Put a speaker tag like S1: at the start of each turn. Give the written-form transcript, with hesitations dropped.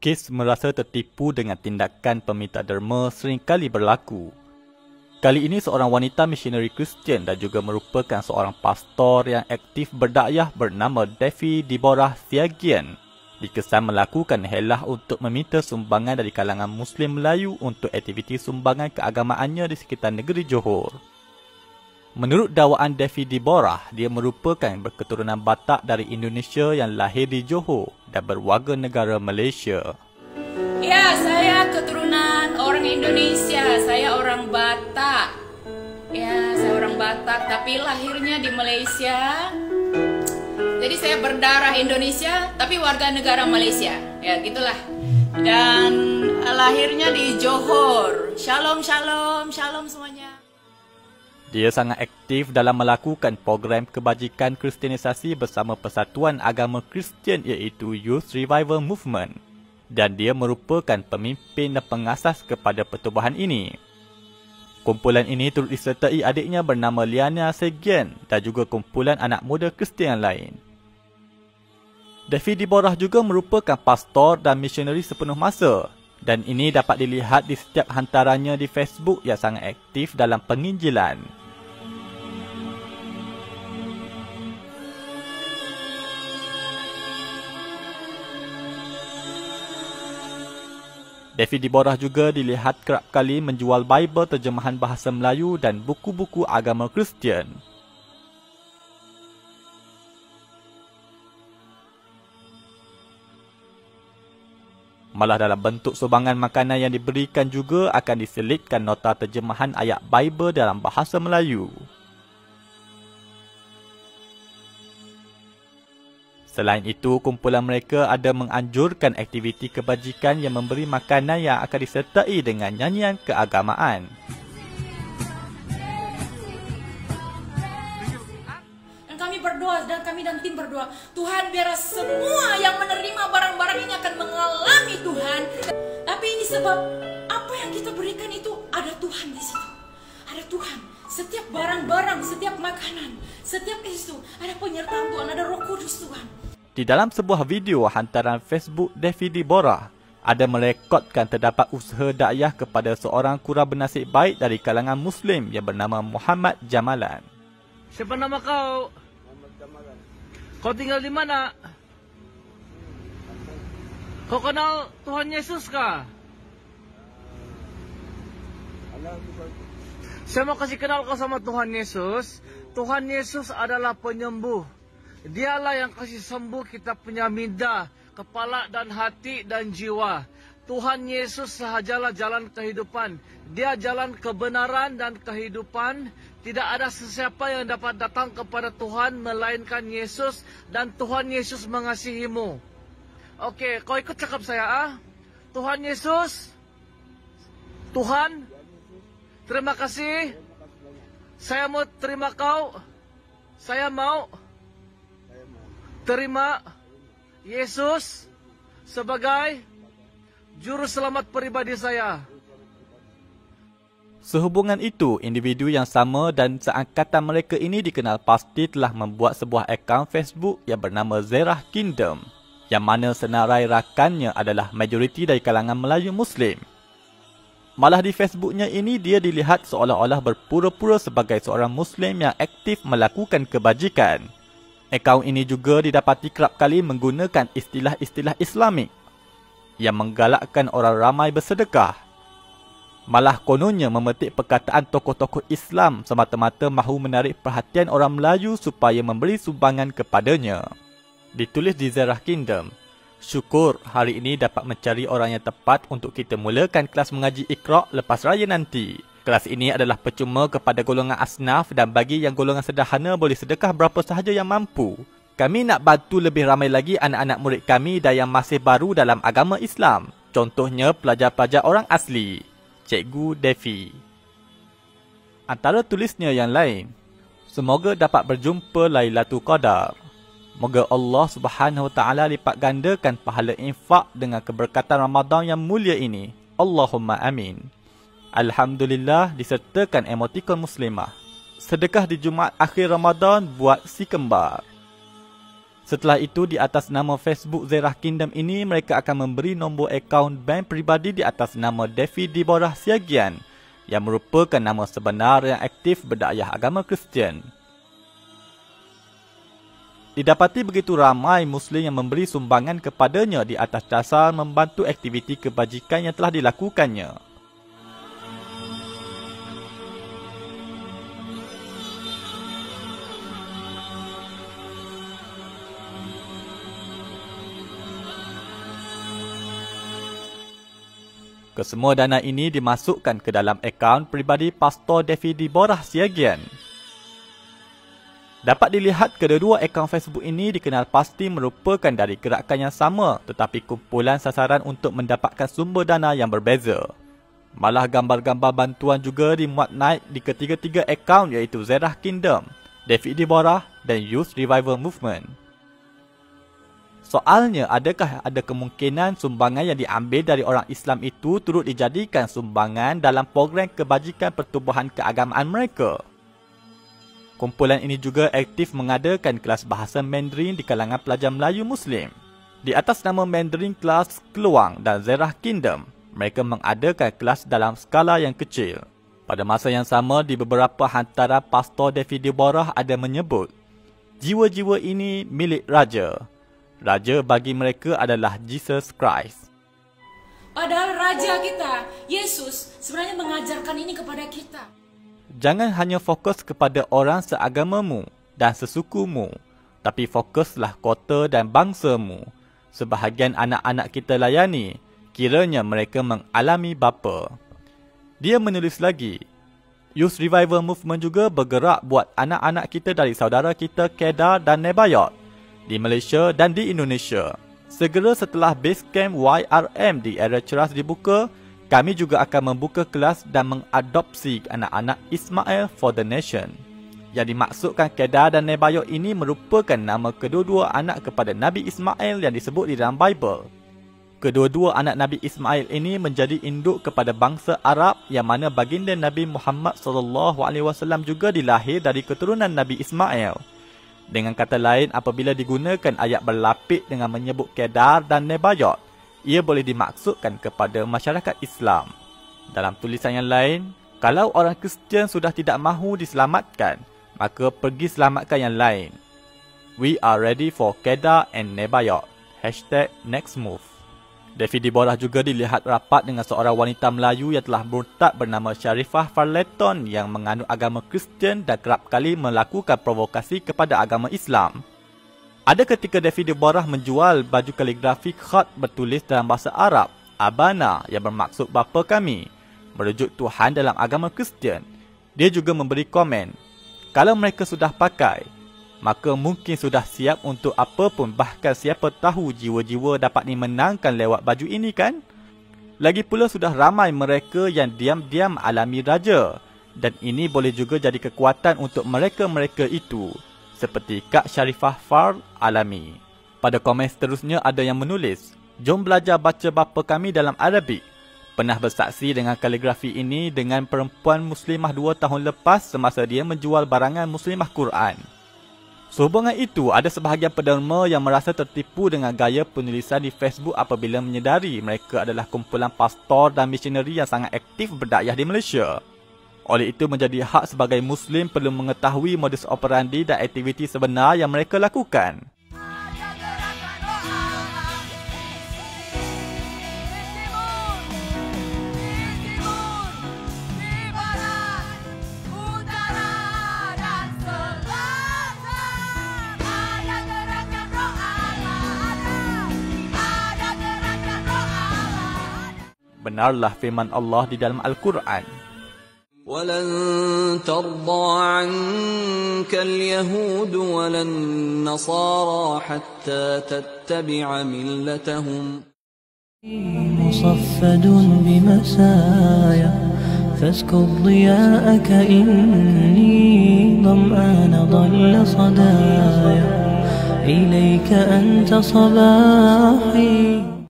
S1: Kes merasa tertipu dengan tindakan peminta derma seringkali berlaku. Kali ini seorang wanita misionari Kristian dan juga merupakan seorang pastor yang aktif berdakwah bernama Devi Deborah Siagian dikesan melakukan helah untuk meminta sumbangan dari kalangan Muslim Melayu untuk aktiviti sumbangan keagamaannya di sekitar negeri Johor. Menurut dakwaan Devi Deborah, dia merupakan berketurunan Batak dari Indonesia yang lahir di Johor dan berwarga negara Malaysia.
S2: Ya, saya keturunan orang Indonesia. Saya orang Batak. Ya, saya orang Batak, tapi lahirnya di Malaysia. Jadi saya berdarah Indonesia, tapi warga negara Malaysia. Ya, gitulah. Dan lahirnya di Johor. Shalom, shalom, shalom semuanya.
S1: Dia sangat aktif dalam melakukan program kebajikan kristianisasi bersama Persatuan Agama Kristian iaitu Youth Revival Movement. Dan dia merupakan pemimpin dan pengasas kepada pertubuhan ini. Kumpulan ini turut disertai adiknya bernama Liana Siagian dan juga kumpulan anak muda Kristian yang lain. Devi Deborah juga merupakan pastor dan misionari sepenuh masa. Dan ini dapat dilihat di setiap hantarannya di Facebook yang sangat aktif dalam penginjilan. Devi Deborah juga dilihat kerap kali menjual Bible terjemahan bahasa Melayu dan buku-buku agama Kristian. Malah dalam bentuk sumbangan makanan yang diberikan juga akan diselitkan nota terjemahan ayat Bible dalam bahasa Melayu. Selain itu, kumpulan mereka ada menganjurkan aktiviti kebajikan yang memberi makanan yang akan disertai dengan nyanyian keagamaan.
S2: Dan kami berdoa dan kami dan tim berdoa, Tuhan biar semua yang menerima barang-barang ini akan mengalami Tuhan. Tapi ini sebab apa yang kita berikan itu ada Tuhan di situ. Ada Tuhan. Setiap barang-barang, setiap makanan, setiap itu ada penyertaan Tuhan, ada Roh Kudus Tuhan.
S1: Di dalam sebuah video hantaran Facebook Devi Deborah, ada merekodkan terdapat usaha dakwah kepada seorang kurang bernasib baik dari kalangan Muslim yang bernama Muhammad Jamalan.
S3: Siapa nama kau? Muhammad Jamalan. Kau tinggal di mana? Kau kenal Tuhan Yesus kah? Saya mau kasih kenal kau sama Tuhan Yesus. Tuhan Yesus adalah penyembuh. Dialah yang kasih sembuh kita punya minda, kepala dan hati dan jiwa. Tuhan Yesus sahajalah jalan kehidupan. Dia jalan kebenaran dan kehidupan. Tidak ada sesiapa yang dapat datang kepada Tuhan melainkan Yesus, dan Tuhan Yesus mengasihimu. Oke, kau ikut cakap saya ah. Tuhan Yesus. Tuhan, terima kasih. Saya mau terima kau. Saya mau terima Yesus sebagai juru selamat pribadi saya.
S1: Sehubungan itu, individu yang sama dan seangkatan mereka ini dikenal pasti telah membuat sebuah akaun Facebook yang bernama Zerah Kingdom, yang mana senarai rakannya adalah majoriti dari kalangan Melayu Muslim. Malah di Facebooknya ini dia dilihat seolah-olah berpura-pura sebagai seorang Muslim yang aktif melakukan kebajikan. Akaun ini juga didapati kerap kali menggunakan istilah-istilah Islamik yang menggalakkan orang ramai bersedekah. Malah kononnya memetik perkataan tokoh-tokoh Islam semata-mata mahu menarik perhatian orang Melayu supaya memberi sumbangan kepadanya. Ditulis di Zerah Kingdom, syukur hari ini dapat mencari orang yang tepat untuk kita mulakan kelas mengaji Iqra' lepas raya nanti. Kelas ini adalah percuma kepada golongan asnaf dan bagi yang golongan sederhana boleh sedekah berapa sahaja yang mampu. Kami nak bantu lebih ramai lagi anak-anak murid kami dan yang masih baru dalam agama Islam. Contohnya pelajar-pelajar orang asli. Cikgu Devi. Antara tulisnya yang lain, semoga dapat berjumpa Lailatul Qadar. Moga Allah Subhanahu Wa Taala lipat gandakan pahala infak dengan keberkatan Ramadan yang mulia ini. Allahumma amin. Alhamdulillah disertakan emotikon muslimah. Sedekah di Jumaat akhir Ramadan buat si kembar. Setelah itu, di atas nama Facebook Zerah Kingdom ini, mereka akan memberi nombor akaun bank peribadi di atas nama Devi Deborah Siagian yang merupakan nama sebenar yang aktif berdakwah agama Kristian. Didapati begitu ramai Muslim yang memberi sumbangan kepadanya di atas dasar membantu aktiviti kebajikan yang telah dilakukannya. Kesemua dana ini dimasukkan ke dalam akaun peribadi Pastor Devi Deborah Siagian. Dapat dilihat kedua-dua akaun Facebook ini dikenal pasti merupakan dari gerakan yang sama tetapi kumpulan sasaran untuk mendapatkan sumber dana yang berbeza. Malah gambar-gambar bantuan juga dimuat naik di ketiga-tiga akaun iaitu Zerah Kingdom, Devi Deborah dan Youth Revival Movement. Soalnya, adakah ada kemungkinan sumbangan yang diambil dari orang Islam itu turut dijadikan sumbangan dalam program kebajikan pertubuhan keagamaan mereka? Kumpulan ini juga aktif mengadakan kelas bahasa Mandarin di kalangan pelajar Melayu Muslim. Di atas nama Mandarin Class Keluang dan Zerah Kingdom, mereka mengadakan kelas dalam skala yang kecil. Pada masa yang sama, di beberapa hantaran Pastor Devi Deborah ada menyebut, jiwa-jiwa ini milik Raja. Raja bagi mereka adalah Jesus Christ.
S2: Padahal Raja kita, Yesus, sebenarnya mengajarkan ini kepada kita.
S1: Jangan hanya fokus kepada orang seagamamu dan sesukumu, tapi fokuslah kota dan bangsamu. Sebahagian anak-anak kita layani, kiranya mereka mengalami bapa. Dia menulis lagi, Youth Revival Movement juga bergerak buat anak-anak kita dari saudara kita Kedah dan Nebayot di Malaysia dan di Indonesia. Segera setelah base camp YRM di Era Ceras dibuka, kami juga akan membuka kelas dan mengadopsi anak-anak Ismail for the Nation. Yang dimaksudkan Kedah dan Nebayot ini merupakan nama kedua-dua anak kepada Nabi Ismail yang disebut di dalam Bible. Kedua-dua anak Nabi Ismail ini menjadi induk kepada bangsa Arab yang mana baginda Nabi Muhammad SAW juga dilahir dari keturunan Nabi Ismail. Dengan kata lain, apabila digunakan ayat berlapik dengan menyebut Kedar dan Nebayot, ia boleh dimaksudkan kepada masyarakat Islam. Dalam tulisan yang lain, kalau orang Kristian sudah tidak mahu diselamatkan, maka pergi selamatkan yang lain. We are ready for Kedar and Nebayot. #NextMove. Devi Deborah juga dilihat rapat dengan seorang wanita Melayu yang telah murtad bernama Sharifah Farleton yang menganut agama Kristian dan kerap kali melakukan provokasi kepada agama Islam. Ada ketika Devi Deborah menjual baju kaligrafi khat bertulis dalam bahasa Arab, Abana, yang bermaksud bapa kami, merujuk Tuhan dalam agama Kristian. Dia juga memberi komen, kalau mereka sudah pakai, maka mungkin sudah siap untuk apa pun, bahkan siapa tahu jiwa-jiwa dapat dimenangkan lewat baju ini kan? Lagi pula sudah ramai mereka yang diam-diam alami raja dan ini boleh juga jadi kekuatan untuk mereka-mereka itu seperti Kak Sharifah Far alami. Pada komen seterusnya ada yang menulis, jom belajar baca bapa kami dalam Arabik. Pernah bersaksi dengan kaligrafi ini dengan perempuan muslimah 2 tahun lepas semasa dia menjual barangan muslimah Quran. Sehubungan itu, ada sebahagian penderma yang merasa tertipu dengan gaya penulisan di Facebook apabila menyedari mereka adalah kumpulan pastor dan misioneri yang sangat aktif berdakwah di Malaysia. Oleh itu, menjadi hak sebagai Muslim perlu mengetahui modus operandi dan aktiviti sebenar yang mereka lakukan. Benarlah firman Allah di dalam Al-Quran.
S4: وَلَن تَرْضَى عَنكَ الْيَهُودُ وَلَا النَّصَارَى حَتَّى تَتَّبِعَ مِلَّتَهُمْ
S5: مصفد بمسايا فاسكب ضياءك إني ظمآن ضل صدايا إليك أنت صباحي